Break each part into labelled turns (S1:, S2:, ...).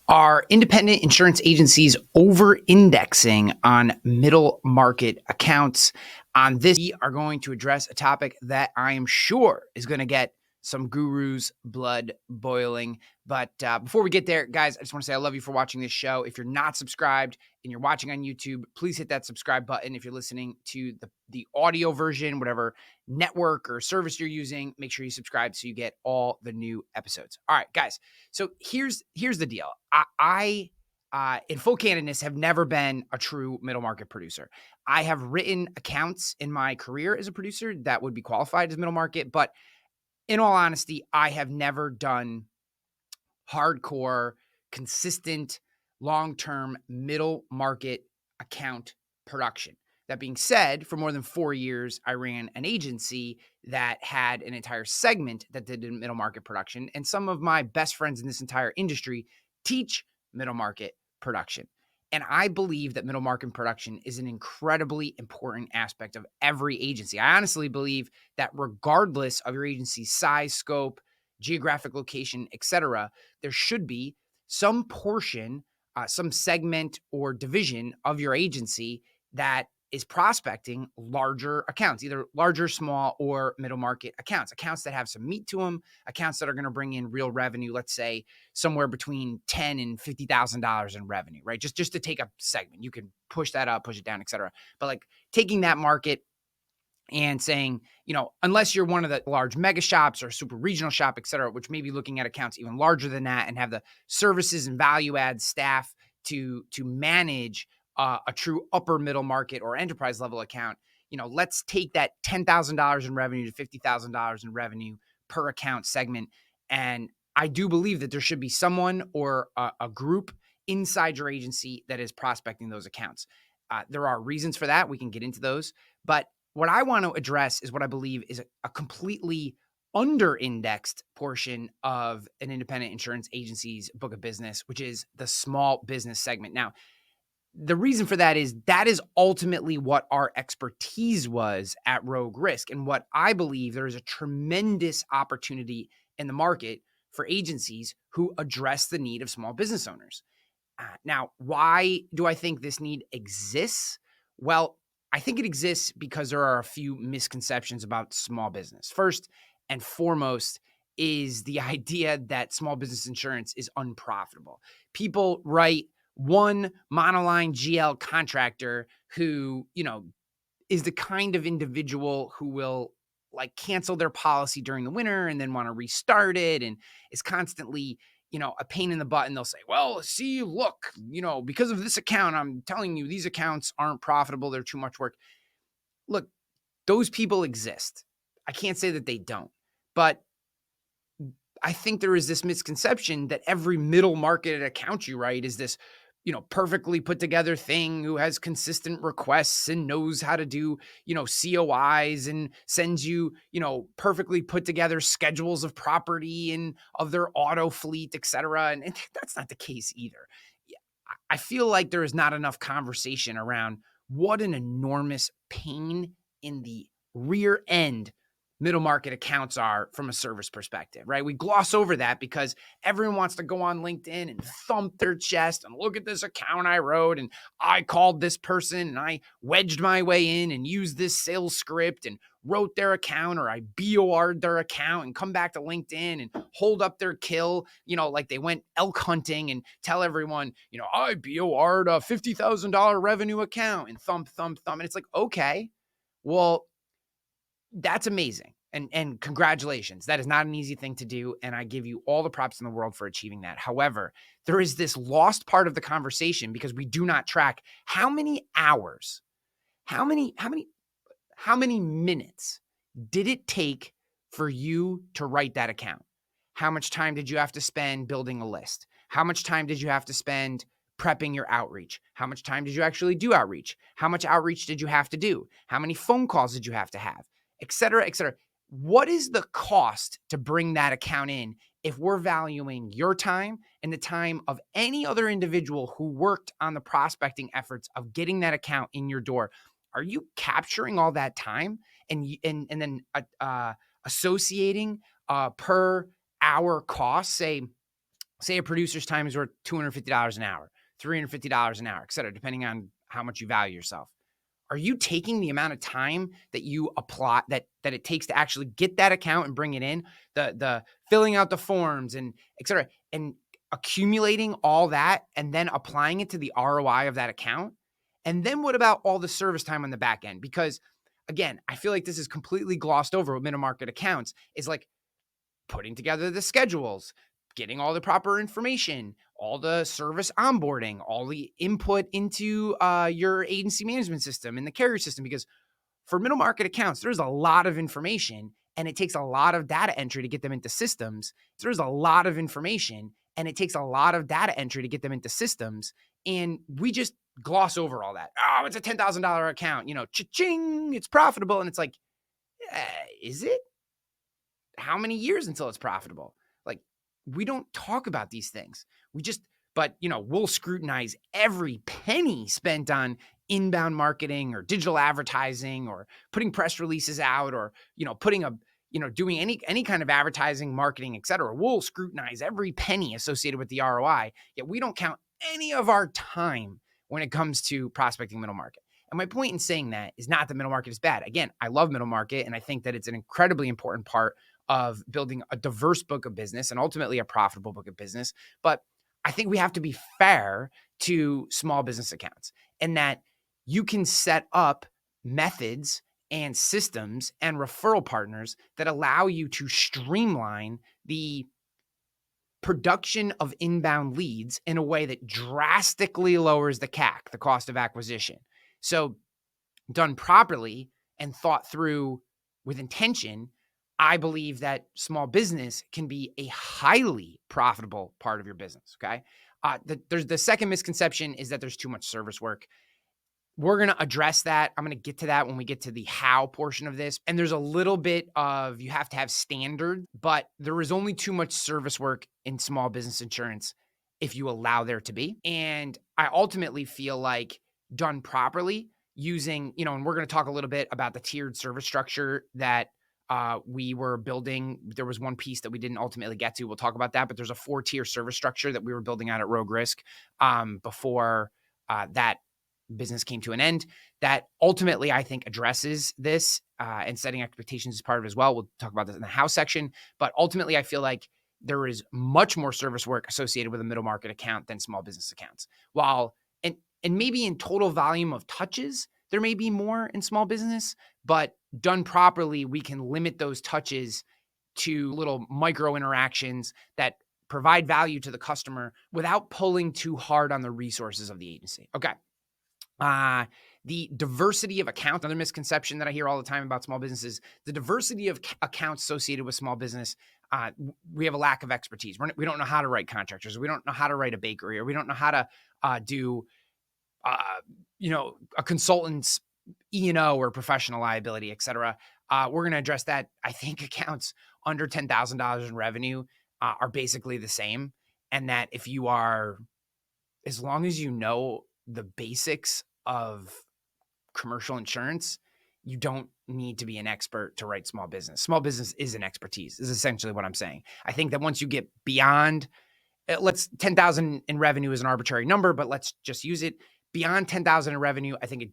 S1: Are independent insurance agencies over-indexing on middle market accounts? On this, we are going to address a topic that I am sure is going to get some gurus' blood boiling. But before we get there, guys, I just want to say I love you for watching this show. If you're not subscribed and you're watching on YouTube, please hit that subscribe button. If you're listening to the audio version, whatever network or service you're using, make sure you subscribe so you get all the new episodes. All right, guys. So here's the deal. I in full candidness, have never been a true middle market producer. I have written accounts in my career as a producer that would be qualified as middle market, but in all honesty, I have never done hardcore, consistent, long-term middle market account production. That being said, for more than 4 years, I ran an agency that had an entire segment that did middle market production. And some of my best friends in this entire industry teach middle market production. And I believe that middle market production is an incredibly important aspect of every agency. I honestly believe that regardless of your agency's size, scope, geographic location, etc., there should be some portion, some segment or division of your agency that is prospecting larger accounts, either larger, small, or middle market accounts that have some meat to them, accounts that are going to bring in real revenue, let's say somewhere between $10,000 and $50,000 in revenue, right? Just to take a segment. You can push that up, push it down, et cetera. But like taking that market and saying, unless you're one of the large mega shops or super regional shop, et cetera, which may be looking at accounts even larger than that and have the services and value add staff to manage a true upper middle market or enterprise level account, let's take that $10,000 in revenue to $50,000 in revenue per account segment. And I do believe that there should be someone or a group inside your agency that is prospecting those accounts. There are reasons for that. We can get into those. But what I want to address is what I believe is a completely under-indexed portion of an independent insurance agency's book of business, which is the small business segment. Now, the reason for that is ultimately what our expertise was at Rogue Risk, and what I believe there is a tremendous opportunity in the market for agencies who address the need of small business owners. Now, why do I think this need exists? Well, I think it exists because there are a few misconceptions about small business. First and foremost is the idea that small business insurance is unprofitable. People write one monoline GL contractor who, is the kind of individual who will like cancel their policy during the winter and then want to restart it and is constantly a pain in the butt. And they'll say, well, see, look, because of this account, I'm telling you, these accounts aren't profitable. They're too much work. Look, those people exist. I can't say that they don't, but I think there is this misconception that every middle market account you write is this, perfectly put together thing who has consistent requests and knows how to do, COIs and sends you, perfectly put together schedules of property and of their auto fleet, et cetera. And that's not the case either. I feel like there is not enough conversation around what an enormous pain in the rear end middle market accounts are from a service perspective, right? We gloss over that because everyone wants to go on LinkedIn and thump their chest and look at this account I wrote and I called this person and I wedged my way in and used this sales script and wrote their account, or I BOR'd their account and come back to LinkedIn and hold up their kill, like they went elk hunting and tell everyone, I BOR'd a $50,000 revenue account and thump. And it's like, okay, well, that's amazing. And congratulations. That is not an easy thing to do. And I give you all the props in the world for achieving that. However, there is this lost part of the conversation because we do not track how many hours, how many minutes did it take for you to write that account? How much time did you have to spend building a list? How much time did you have to spend prepping your outreach? How much time did you actually do outreach? How much outreach did you have to do? How many phone calls did you have to have? Et cetera, et cetera. What is the cost to bring that account in if we're valuing your time and the time of any other individual who worked on the prospecting efforts of getting that account in your door? Are you capturing all that time and then associating per hour cost, say say a producer's time is worth $250 an hour, $350 an hour, et cetera, depending on how much you value yourself. Are you taking the amount of time that you apply that it takes to actually get that account and bring it in, the filling out the forms and et cetera, and accumulating all that and then applying it to the ROI of that account? And then what about all the service time on the back end? Because again, I feel like this is completely glossed over with middle market accounts, is like putting together the schedules, getting all the proper information, all the service onboarding, all the input into your agency management system and the carrier system. Because for middle market accounts, there's a lot of information and it takes a lot of data entry to get them into systems. So there's a lot of information and it takes a lot of data entry to get them into systems. And we just gloss over all that. Oh, it's a $10,000 account, cha-ching, it's profitable. And it's like, is it? How many years until it's profitable? Like, we don't talk about these things. But we'll scrutinize every penny spent on inbound marketing or digital advertising or putting press releases out or, doing any kind of advertising, marketing, et cetera. We'll scrutinize every penny associated with the ROI, yet we don't count any of our time when it comes to prospecting middle market. And my point in saying that is not that middle market is bad. Again, I love middle market, and I think that it's an incredibly important part of building a diverse book of business and ultimately a profitable book of business. But I think we have to be fair to small business accounts, and that you can set up methods and systems and referral partners that allow you to streamline the production of inbound leads in a way that drastically lowers the CAC, the cost of acquisition. So done properly and thought through with intention, I believe that small business can be a highly profitable part of your business. Okay. There's the second misconception is that there's too much service work. We're going to address that. I'm going to get to that when we get to the how portion of this. And there's a little bit of, you have to have standard, but there is only too much service work in small business insurance if you allow there to be. And I ultimately feel like done properly using, and we're going to talk a little bit about the tiered service structure that we were building. There was one piece that we didn't ultimately get to. We'll talk about that, but there's a 4-tier service structure that we were building out at Rogue Risk before that business came to an end, that ultimately I think addresses this and setting expectations as part of it as well. We'll talk about this in the how section, but ultimately I feel like there is much more service work associated with a middle market account than small business accounts. While, and maybe in total volume of touches, there may be more in small business, but done properly, we can limit those touches to little micro interactions that provide value to the customer without pulling too hard on the resources of the agency. Okay. The diversity of accounts, another misconception that I hear all the time about small businesses, the diversity of accounts associated with small business. We have a lack of expertise. We don't know how to write contractors. We don't know how to write a bakery, or we don't know how to do, a consultant's E&O or professional liability, et cetera. We're going to address that. I think accounts under $10,000 in revenue are basically the same. And that if you are, as long as you know the basics of commercial insurance, you don't need to be an expert to write small business. Small business is an expertise, is essentially what I'm saying. I think that once you get beyond, 10,000 in revenue is an arbitrary number, but let's just use it. Beyond 10,000 in revenue, I think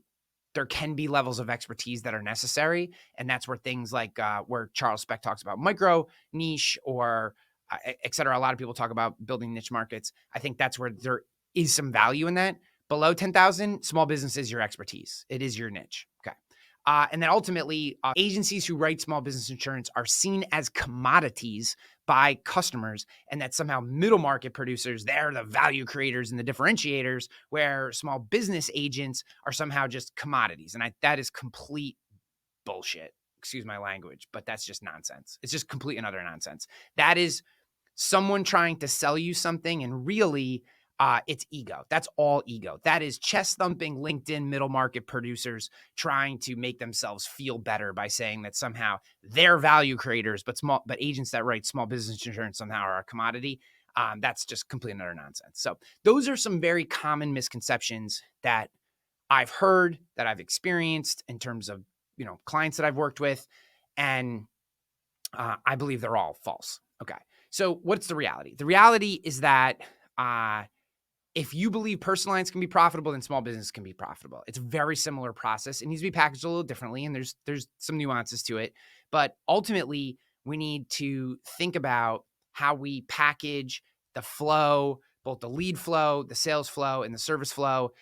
S1: there can be levels of expertise that are necessary. And that's where things like where Charles Speck talks about micro, niche, or et cetera. A lot of people talk about building niche markets. I think that's where there is some value in that. Below 10,000, small business is your expertise. It is your niche. Okay. And then ultimately, agencies who write small business insurance are seen as commodities by customers, and that somehow middle market producers, they're the value creators and the differentiators, where small business agents are somehow just commodities. And that is complete bullshit. Excuse my language, but that's just nonsense. It's just complete and utter nonsense. That is someone trying to sell you something, and really, it's ego. That's all ego. That is chest thumping LinkedIn middle market producers trying to make themselves feel better by saying that somehow they're value creators, but agents that write small business insurance somehow are a commodity. That's just complete and utter nonsense. So those are some very common misconceptions that I've heard, that I've experienced in terms of, clients that I've worked with. And I believe they're all false. Okay. So what's the reality? The reality is that if you believe personal lines can be profitable, then small business can be profitable. It's a very similar process. It needs to be packaged a little differently, and there's some nuances to it. But ultimately, we need to think about how we package the flow, both the lead flow, the sales flow, and the service flow.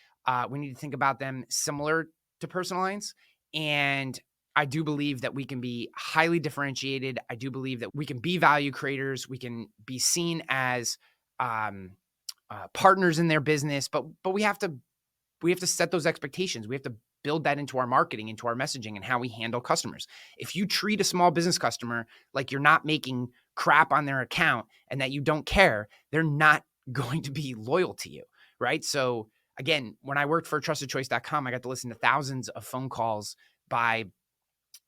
S1: We need to think about them similar to personal lines. And I do believe that we can be highly differentiated. I do believe that we can be value creators. We can be seen as partners in their business, but we have to set those expectations. We have to build that into our marketing, into our messaging, and how we handle customers. If you treat a small business customer like you're not making crap on their account and that you don't care, they're not going to be loyal to you, right? So again, when I worked for trustedchoice.com, I got to listen to thousands of phone calls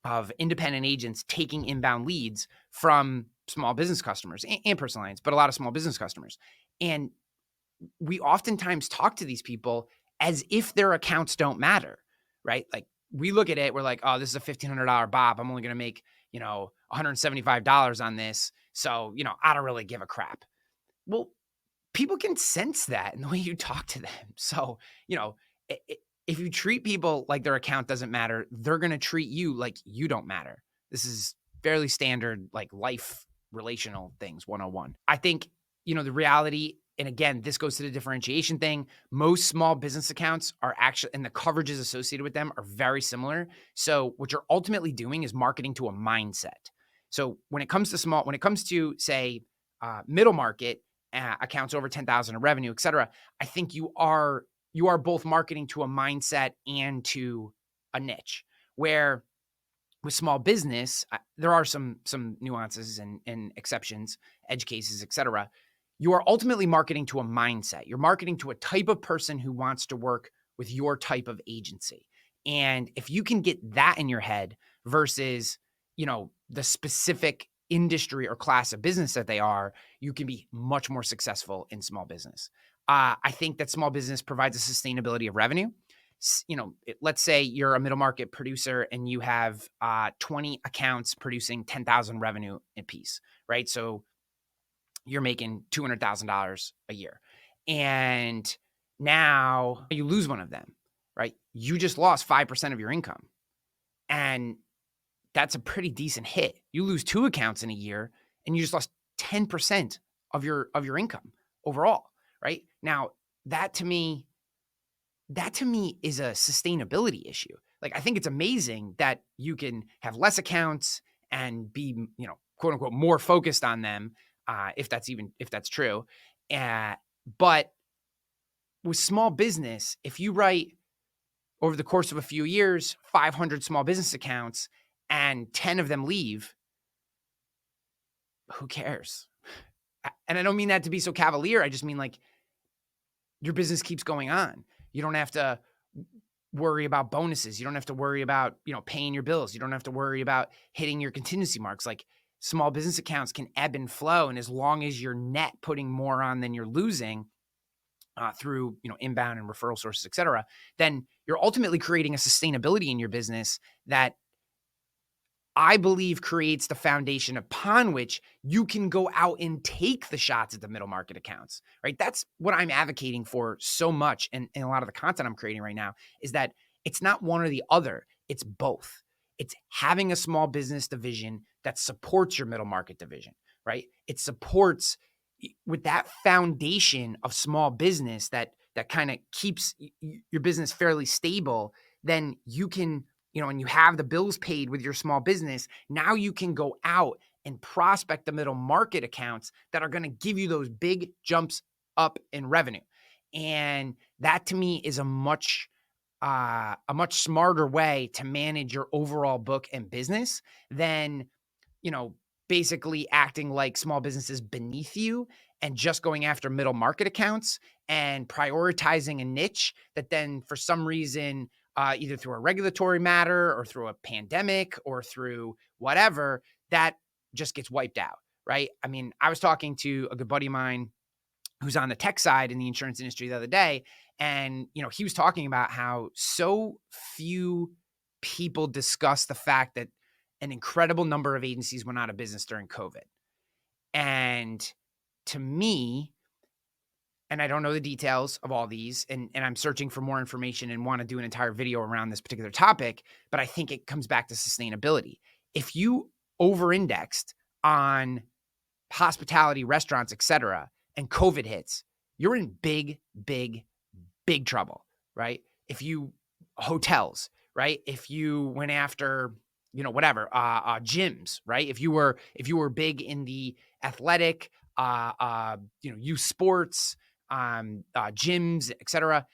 S1: of independent agents taking inbound leads from small business customers and personal lines, but a lot of small business customers. And we oftentimes talk to these people as if their accounts don't matter, right? Like we look at it, we're like, oh, this is a $1,500 BOP. I'm only going to make, $175 on this. So, I don't really give a crap. Well, people can sense that in the way you talk to them. So, if you treat people like their account doesn't matter, they're going to treat you like you don't matter. This is fairly standard, like life relational things 101. I think, the reality, and again, this goes to the differentiation thing. Most small business accounts are actually, and the coverages associated with them are very similar. So what you're ultimately doing is marketing to a mindset. So when it comes to say middle market accounts over 10,000 of revenue, et cetera, I think you are both marketing to a mindset and to a niche. Where with small business, there are some nuances and exceptions, edge cases, et cetera. You are ultimately marketing to a mindset. You're marketing to a type of person who wants to work with your type of agency. And if you can get that in your head versus, the specific industry or class of business that they are, you can be much more successful in small business. I think that small business provides a sustainability of revenue. Let's say you're a middle market producer and you have 20 accounts producing 10,000 revenue a piece, right? So you're making $200,000 a year. And now you lose one of them, right? You just lost 5% of your income. And that's a pretty decent hit. You lose 2 accounts in a year and you just lost 10% of your income overall, right? Now, that to me is a sustainability issue. Like, I think it's amazing that you can have less accounts and be, quote unquote, more focused on them, if that's true. But with small business, if you write over the course of a few years, 500 small business accounts and 10 of them leave, who cares? And I don't mean that to be so cavalier. I just mean like your business keeps going on. You don't have to worry about bonuses. You don't have to worry about, paying your bills. You don't have to worry about hitting your contingency marks. Like small business accounts can ebb and flow. And as long as you're net putting more on than you're losing through, inbound and referral sources, et cetera, then you're ultimately creating a sustainability in your business that I believe creates the foundation upon which you can go out and take the shots at the middle market accounts, right? That's what I'm advocating for so much. And a lot of the content I'm creating right now is that it's not one or the other, it's both. It's having a small business division that supports your middle market division, right? It supports with that foundation of small business that kind of keeps your business fairly stable. Then you can, and you have the bills paid with your small business, now you can go out and prospect the middle market accounts that are going to give you those big jumps up in revenue. And that to me is a much smarter way to manage your overall book and business than, basically acting like small businesses beneath you and just going after middle market accounts and prioritizing a niche that then for some reason, either through a regulatory matter or through a pandemic or through whatever, that just gets wiped out, right? I mean, I was talking to a good buddy of mine who's on the tech side in the insurance industry the other day, and he was talking about how so few people discuss the fact that an incredible number of agencies went out of business during COVID. And to me, and I don't know the details of all these, and I'm searching for more information and want to do an entire video around this particular topic, but I think it comes back to sustainability. If you over-indexed on hospitality, restaurants, etc., and COVID hits, you're in big, big, big trouble, right? If you hotels, right? If you went after, whatever, gyms, right? If you were big in the athletic, youth sports, gyms, etc.,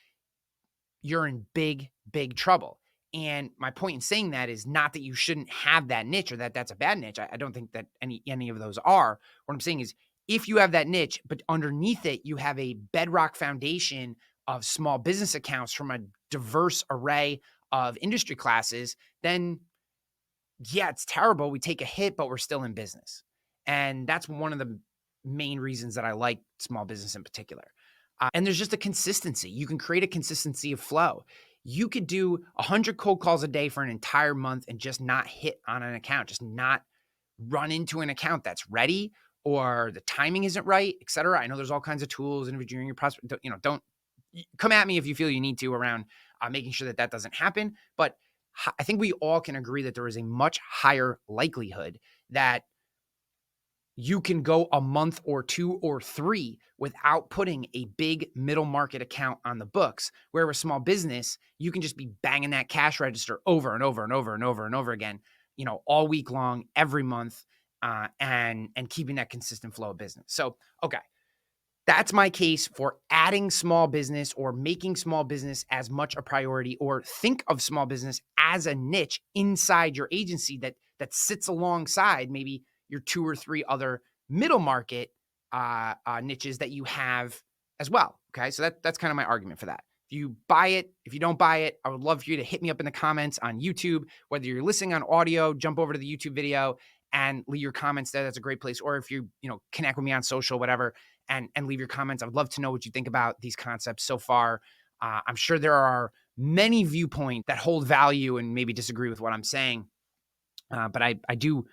S1: you're in big, big trouble. And my point in saying that is not that you shouldn't have that niche or that that's a bad niche. I don't think that any of those are. What I'm saying is if you have that niche, but underneath it, you have a bedrock foundation of small business accounts from a diverse array of industry classes, then yeah, it's terrible. We take a hit, but we're still in business. And that's one of the main reasons that I like small business in particular. And there's just a consistency. You can create a consistency of flow. You could do 100 cold calls a day for an entire month and just not hit on an account, just not run into an account that's ready or the timing isn't right, et cetera. I know there's all kinds of tools and during your prospect, don't come at me if you feel you need to around making sure that that doesn't happen. But I think we all can agree that there is a much higher likelihood that you can go a month or two or three without putting a big middle market account on the books, where with small business, you can just be banging that cash register over and over and over and over and over again, all week long, every month, and keeping that consistent flow of business. So, okay. That's my case for adding small business or making small business as much a priority, or think of small business as a niche inside your agency that sits alongside maybe your two or three other middle market niches that you have as well. Okay, so that's kind of my argument for that. If you buy it, if you don't buy it, I would love for you to hit me up in the comments on YouTube. Whether you're listening on audio, jump over to the YouTube video and leave your comments there. That's a great place. Or if you connect with me on social, whatever, and leave your comments. I would love to know what you think about these concepts so far. I'm sure there are many viewpoints that hold value and maybe disagree with what I'm saying, but I do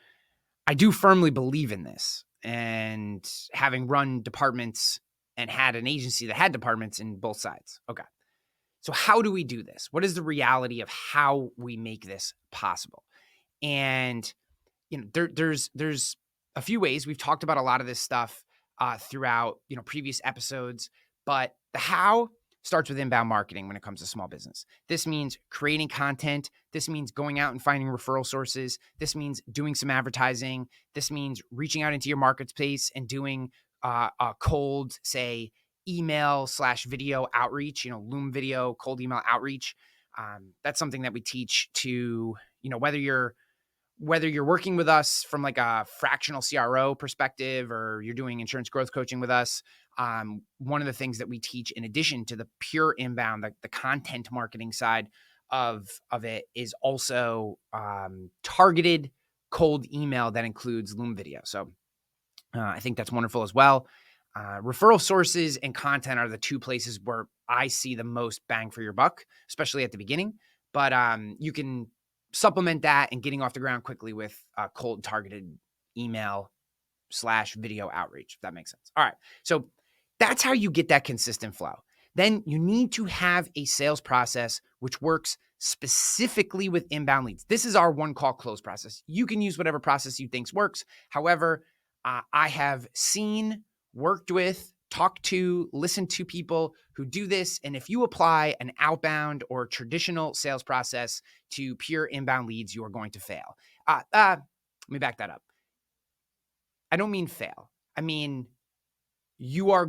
S1: firmly believe in this. And having run departments and had an agency that had departments in both sides. Okay, so how do we do this? What is the reality of how we make this possible? And there's a few ways. We've talked about a lot of this stuff throughout previous episodes, but the how starts with inbound marketing when it comes to small business. This means creating content. This means going out and finding referral sources. This means doing some advertising. This means reaching out into your market space and doing a cold, say, email/video outreach, Loom video, cold email outreach. That's something that we teach to, whether you're working with us from like a fractional CRO perspective or you're doing insurance growth coaching with us. One of the things that we teach in addition to the pure inbound, the content marketing side of it, is also targeted cold email that includes Loom video. So I think that's wonderful as well. Referral sources and content are the two places where I see the most bang for your buck, especially at the beginning. But you can supplement that and getting off the ground quickly with cold targeted email/video outreach, if that makes sense. All right. So that's how you get that consistent flow. Then you need to have a sales process which works specifically with inbound leads. This is our one call close process. You can use whatever process you think works. However, I have seen, worked with, talked to, listened to people who do this. And if you apply an outbound or traditional sales process to pure inbound leads, you are going to fail. Let me back that up. I don't mean fail. I mean, you will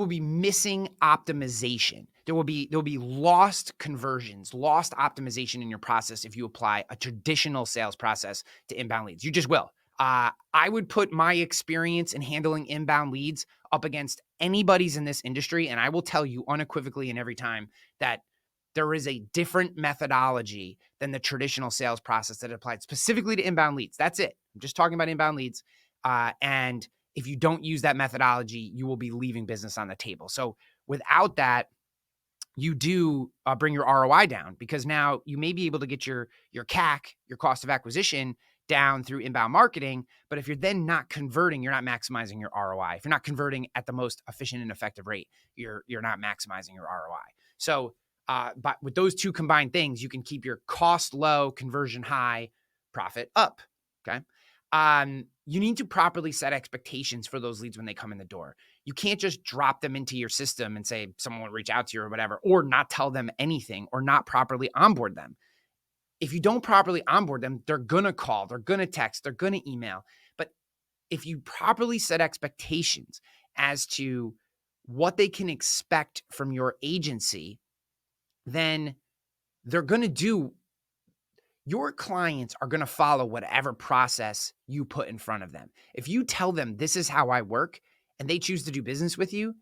S1: be missing optimization. There will be lost conversions, lost optimization in your process if you apply a traditional sales process to inbound leads. You just will. I would put my experience in handling inbound leads up against anybody's in this industry, and I will tell you unequivocally and every time that there is a different methodology than the traditional sales process that applied specifically to inbound leads. That's it. I'm just talking about inbound leads. And if you don't use that methodology, you will be leaving business on the table. So without that, you do bring your ROI down, because now you may be able to get your CAC, your cost of acquisition, down through inbound marketing. But if you're then not converting, you're not maximizing your ROI. If you're not converting at the most efficient and effective rate, you're not maximizing your ROI. So but with those two combined things, you can keep your cost low, conversion high, profit up. Okay. You need to properly set expectations for those leads when they come in the door. You can't just drop them into your system and say someone will reach out to you or whatever, or not tell them anything or not properly onboard them. If you don't properly onboard them, they're going to call, they're going to text, they're going to email. But if you properly set expectations as to what they can expect from your agency, then they're going to do, your clients are going to follow whatever process you put in front of them. If you tell them this is how I work and they choose to do business with you,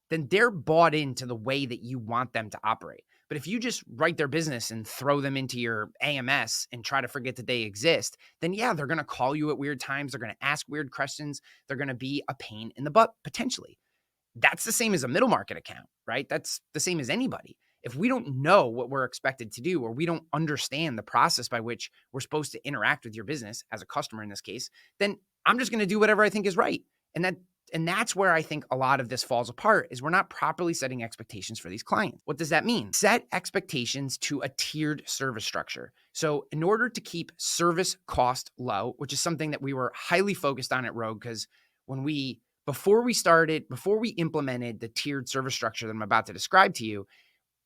S1: then they're bought into the way that you want them to operate. But if you just write their business and throw them into your AMS and try to forget that they exist, then yeah, they're going to call you at weird times. They're going to ask weird questions. They're going to be a pain in the butt, potentially. That's the same as a middle market account, right? That's the same as anybody. If we don't know what we're expected to do, or we don't understand the process by which we're supposed to interact with your business as a customer in this case, then I'm just going to do whatever I think is right. And that's where I think a lot of this falls apart, is we're not properly setting expectations for these clients. What does that mean? Set expectations to a tiered service structure. So in order to keep service cost low, which is something that we were highly focused on at Rogue, because before we implemented the tiered service structure that I'm about to describe to you,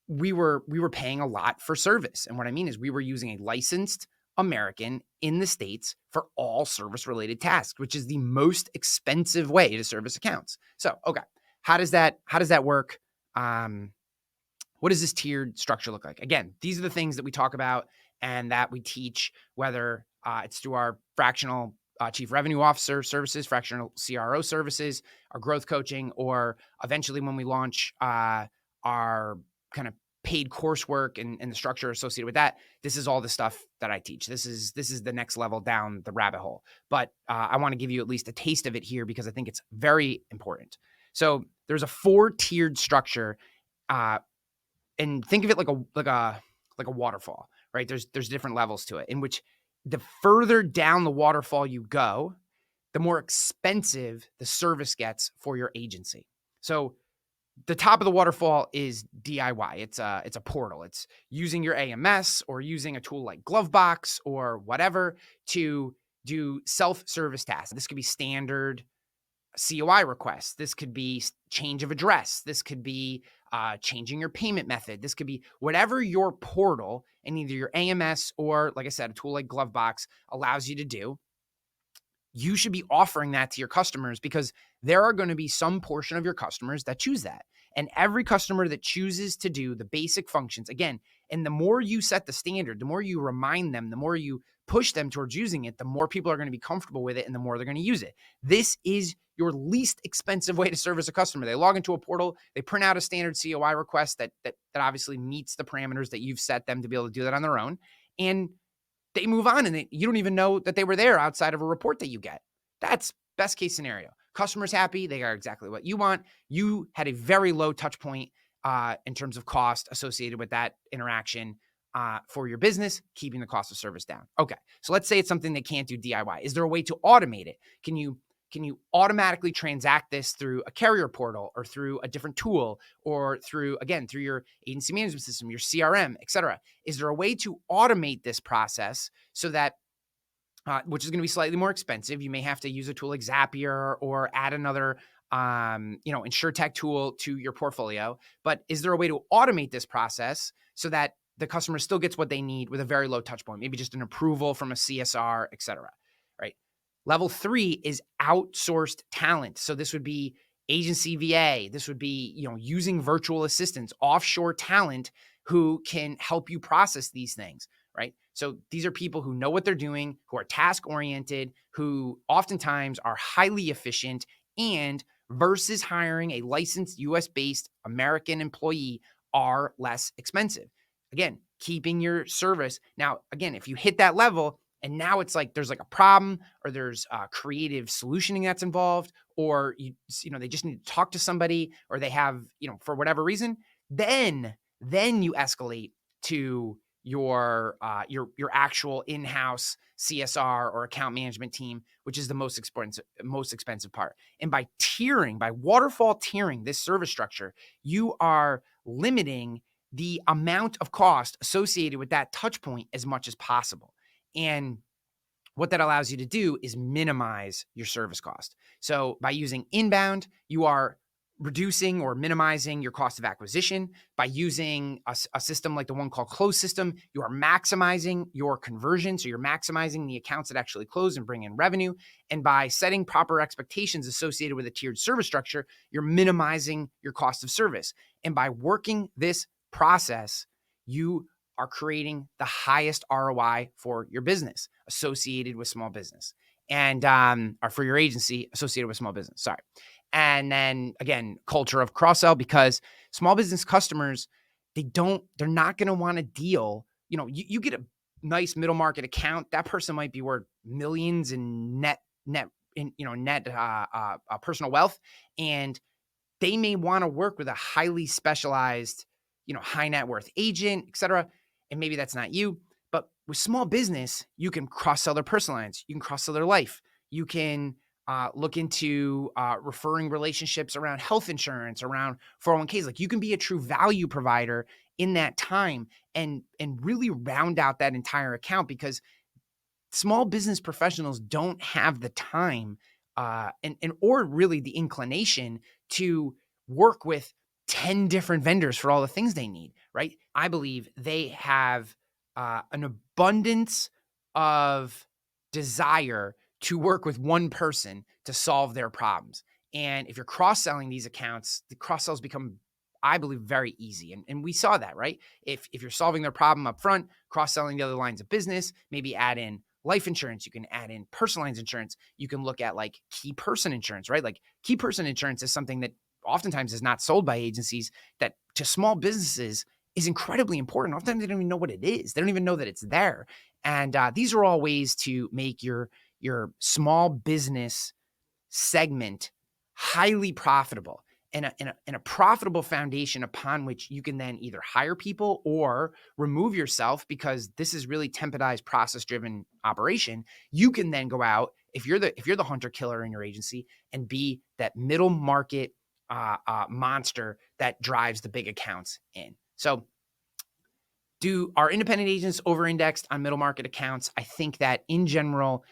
S1: we were paying a lot for service. And what I mean is we were using a licensed American in the States for all service related tasks, which is the most expensive way to service accounts. So, okay, how does that work? What does this tiered structure look like? Again, these are the things that we talk about and that we teach, whether it's through our fractional Chief Revenue Officer services, fractional CRO services, our growth coaching, or eventually when we launch our kind of paid coursework and the structure associated with that. This is all the stuff that I teach. This is the next level down the rabbit hole. But I want to give you at least a taste of it here because I think it's very important. So there's a 4-tiered structure, and think of it like a waterfall, right? There's different levels to it, in which the further down the waterfall you go, the more expensive the service gets for your agency. So the top of the waterfall is DIY. It's a portal. It's using your AMS or using a tool like Glovebox or whatever to do self-service tasks. This could be standard COI requests. This could be change of address. This could be changing your payment method. This could be whatever your portal and either your AMS or, like I said, a tool like Glovebox allows you to do. You should be offering that to your customers, because there are going to be some portion of your customers that choose that. And every customer that chooses to do the basic functions, again, and the more you set the standard, the more you remind them, the more you push them towards using it, the more people are going to be comfortable with it and the more they're going to use it. This is your least expensive way to service a customer. They log into a portal, they print out a standard COI request that obviously meets the parameters that you've set them to be able to do that on their own. And they move on, and you don't even know that they were there outside of a report that you get. That's best case scenario. Customer's happy. They are exactly what you want. You had a very low touch point in terms of cost associated with that interaction for your business, keeping the cost of service down. Okay, so let's say it's something they can't do DIY. Is there a way to automate it? Can you automatically transact this through a carrier portal or through a different tool or through your agency management system, your CRM, et cetera? Is there a way to automate this process so that, which is going to be slightly more expensive? You may have to use a tool like Zapier or add another, InsurTech tool to your portfolio. But is there a way to automate this process so that the customer still gets what they need with a very low touch point? Maybe just an approval from a CSR, et cetera, right? Level 3 is outsourced talent. So this would be agency VA. This would be, using virtual assistants, offshore talent who can help you process these things, right? So these are people who know what they're doing, who are task-oriented, who oftentimes are highly efficient, and versus hiring a licensed US-based American employee are less expensive. Again, keeping your service. Now, again, if you hit that level, and now it's like there's like a problem, or there's creative solutioning that's involved, or they just need to talk to somebody, or they have, for whatever reason, then you escalate to, your actual in-house CSR or account management team, which is the most expensive part. And by waterfall tiering this service structure, you are limiting the amount of cost associated with that touch point as much as possible. And what that allows you to do is minimize your service cost. So by using inbound, you are reducing or minimizing your cost of acquisition. By using a system like the one called Close System, you are maximizing your conversion. So you're maximizing the accounts that actually close and bring in revenue. And by setting proper expectations associated with a tiered service structure, you're minimizing your cost of service. And by working this process, you are creating the highest ROI for your business associated with small business, and or for your agency associated with small business. Sorry. And then again, culture of cross-sell, because small business customers, they're not going to want to deal. You get a nice middle market account. That person might be worth millions in net personal wealth. And they may want to work with a highly specialized, high net worth agent, et cetera. And maybe that's not you. But with small business, you can cross-sell their personal lines. You can cross-sell their life. You can look into referring relationships around health insurance, around 401ks. Like, you can be a true value provider in that time and really round out that entire account, because small business professionals don't have the time or really the inclination to work with 10 different vendors for all the things they need, right? I believe they have an abundance of desire to work with one person to solve their problems. And if you're cross-selling these accounts, the cross-sells become, I believe, very easy. And we saw that, right? If you're solving their problem up front, cross-selling the other lines of business, maybe add in life insurance, you can add in personal lines insurance, you can look at like key person insurance, right? Like, key person insurance is something that oftentimes is not sold by agencies, that to small businesses is incredibly important. Oftentimes they don't even know what it is. They don't even know that it's there. And these are all ways to make your small business segment highly profitable, and a profitable foundation upon which you can then either hire people or remove yourself, because this is really templatized, process-driven operation. You can then go out, if you're the hunter killer in your agency, and be that middle market monster that drives the big accounts in. So, do our independent agents over-indexed on middle market accounts? I think that in general,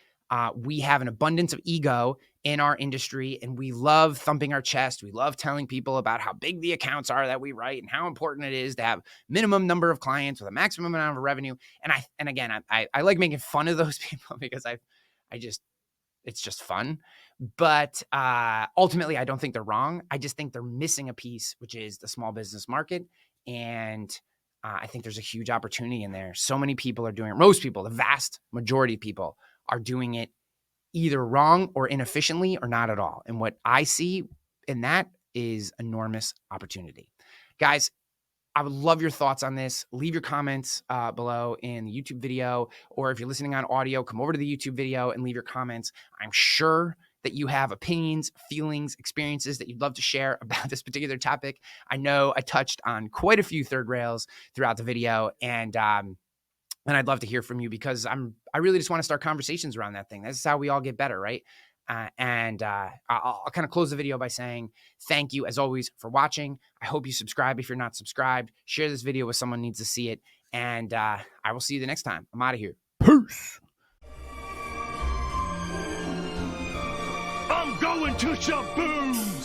S1: we have an abundance of ego in our industry, and we love thumping our chest. We love telling people about how big the accounts are that we write and how important it is to have minimum number of clients with a maximum amount of revenue. And again, I like making fun of those people, because it's just fun. But ultimately, I don't think they're wrong. I just think they're missing a piece, which is the small business market. And I think there's a huge opportunity in there. So many people are doing it. Most people, the vast majority of people, are doing it either wrong or inefficiently or not at all. And what I see in that is enormous opportunity. Guys, I would love your thoughts on this. Leave your comments below in the YouTube video, or if you're listening on audio, come over to the YouTube video and leave your comments. I'm sure that you have opinions, feelings, experiences that you'd love to share about this particular topic. I know I touched on quite a few third rails throughout the video, and I'd love to hear from you, because I really just want to start conversations around that thing. This is how we all get better, right? I'll kind of close the video by saying thank you, as always, for watching. I hope you subscribe if you're not subscribed. Share this video with someone who needs to see it. And I will see you the next time. I'm out of here. Peace.
S2: I'm going to Shaboom's.